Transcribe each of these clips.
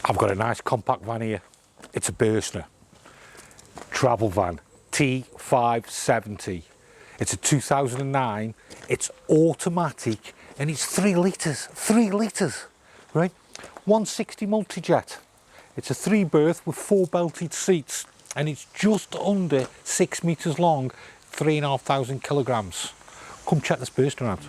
I've got a nice compact van here. It's a Burstner travel van, T570. It's a 2009, it's automatic, and it's 3 litres, right? 160 multi-jet. It's a 3-berth with 4 belted seats, and it's just under 6 metres long, 3,500 kilograms. Come check this Burstner out.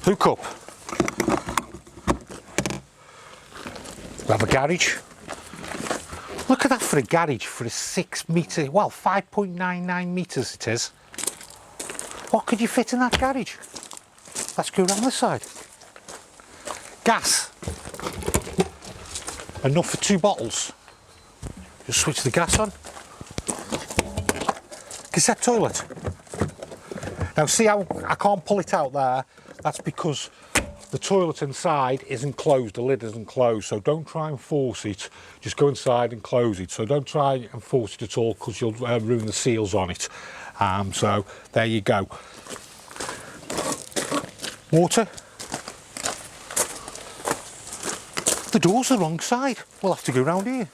Hook up. We have a garage. Look at that for a garage for a 6 metre, well 5.99 metres it is. What could you fit in that garage? Let's go around this side. Gas. Enough for 2 bottles. Just switch the gas on. Cassette toilet. Now see how I can't pull it out there? That's because the toilet inside isn't closed, the lid isn't closed, so don't try and force it, just go inside and close it. So don't try and force it at all because you'll ruin the seals on it. So there you go. Water. The door's the wrong side, we'll have to go round here.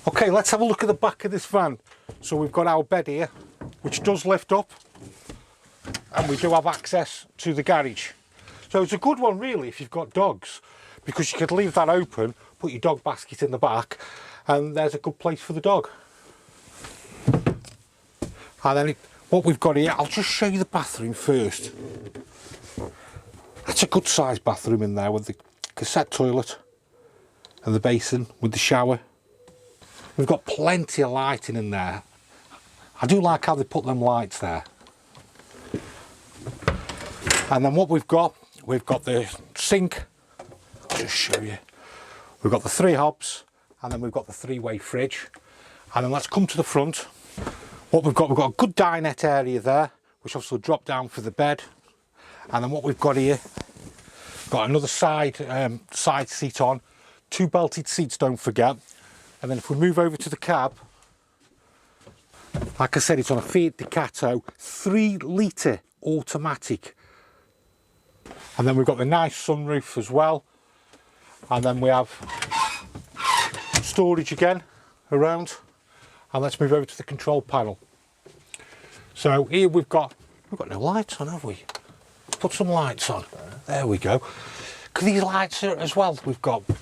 Okay, let's have a look at the back of this van. So we've got our bed here, which does lift up. And we do have access to the garage. So it's a good one really if you've got dogs, because you could leave that open, put your dog basket in the back, and there's a good place for the dog. And then what we've got here, I'll just show you the bathroom first. That's a good sized bathroom in there with the cassette toilet and the basin with the shower. We've got plenty of lighting in there. I do like how they put them lights there. And then what we've got the sink. I'll just show you. We've got the 3 hobs, and then we've got the 3-way fridge. And then let's come to the front. What we've got a good dinette area there, which also drop down for the bed. And then what we've got here, got another side seat on, 2 belted seats, don't forget. And then if we move over to the cab, like I said, it's on a Fiat Ducato 3 litre automatic. And then we've got the nice sunroof as well. And then we have storage again around. And let's move over to the control panel. So here we've got no lights on, have we? Put some lights on. There we go. Look at these lights here as well. We've got. Look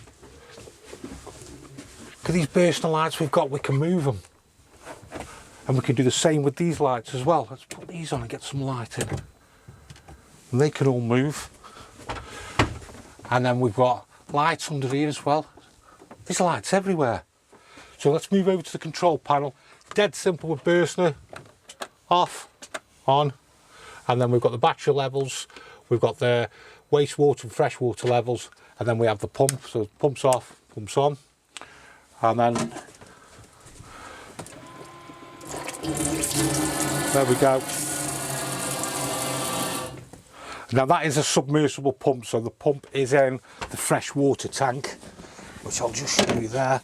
at these Burstner lights we've got. We can move them. And we can do the same with these lights as well. Let's put these on and get some light in. And they can all move. And then we've got lights under here as well. There's lights everywhere. So let's move over to the control panel. Dead simple with Burstner. Off, on. And then we've got the battery levels. We've got the wastewater and freshwater levels. And then we have the pump. So pumps off, pumps on. And then there we go. Now that is a submersible pump, so the pump is in the freshwater tank, which I'll just show you there.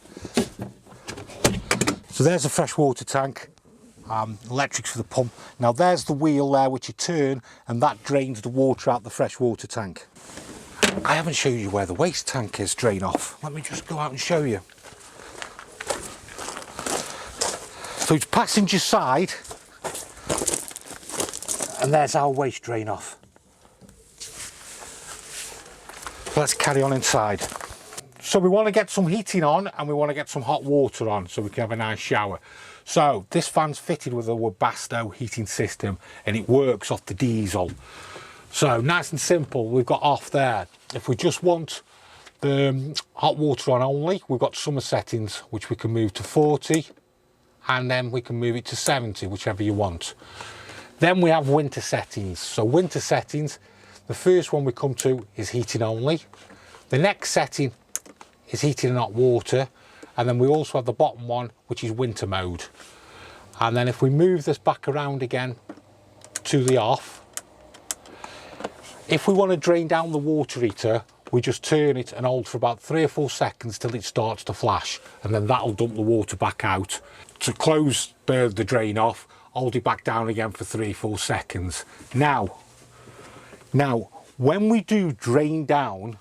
So there's a freshwater tank, electrics for the pump. Now there's the wheel there which you turn, and that drains the water out the freshwater tank. I haven't shown you where the waste tank is drain off. Let me just go out and show you. So it's passenger side, and there's our waste drain off. Let's carry on inside. So we want to get some heating on, and we want to get some hot water on so we can have a nice shower. So this van's fitted with a Bustner heating system, and it works off the diesel. So nice and simple, we've got off there. If we just want the hot water on only, we've got summer settings, which we can move to 40, and then we can move it to 70, whichever you want. Then we have winter settings. So winter settings, the first one we come to is heating only. The next setting is heating and hot water. And then we also have the bottom one, which is winter mode. And then if we move this back around again to the off, if we want to drain down the water heater, we just turn it and hold for about 3 or 4 seconds till it starts to flash, and then that'll dump the water back out. To close the drain off, hold it back down again for 3 or 4 seconds. Now, when we do drain down,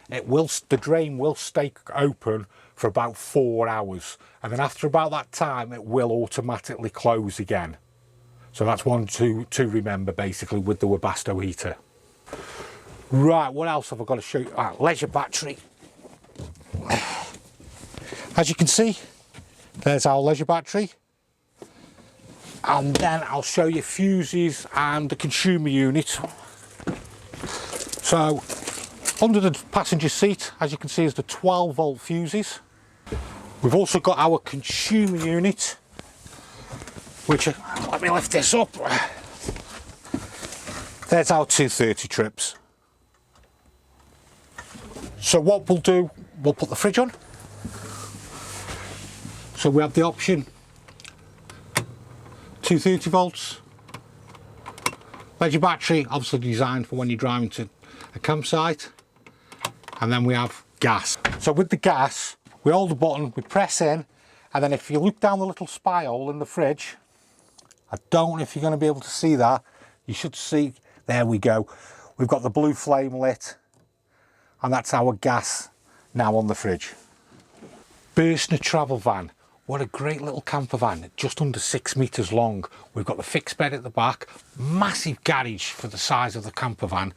the drain will stay open for about 4 hours, and then after about that time it will automatically close again. So that's one to remember basically with the Webasto heater. Right, what else have I got to show you? Leisure battery. As you can see, there's our leisure battery. And then I'll show you fuses and the consumer unit. So, under the passenger seat, as you can see, is the 12-volt fuses. We've also got our consumer unit, which, let me lift this up. There's our 230 trips. So what we'll do, we'll put the fridge on. So we have the option 230 volts. Leisure battery, obviously designed for when you're driving to a campsite. And then we have gas. So with the gas, we hold the button, we press in, and then if you look down the little spy hole in the fridge, I don't know if you're going to be able to see that. You should see, there we go. We've got the blue flame lit, and that's our gas now on the fridge. Burstner travel van. What a great little camper van, just under 6 meters long. We've got the fixed bed at the back, massive garage for the size of the camper van,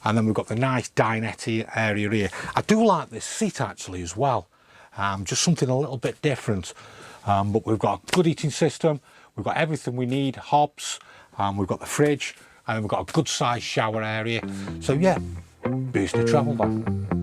and then we've got the nice dinette area here. I do like this seat actually as well, just something a little bit different. But we've got a good heating system, we've got everything we need, hobs, we've got the fridge, and then we've got a good sized shower area. So yeah, Burstner travel van.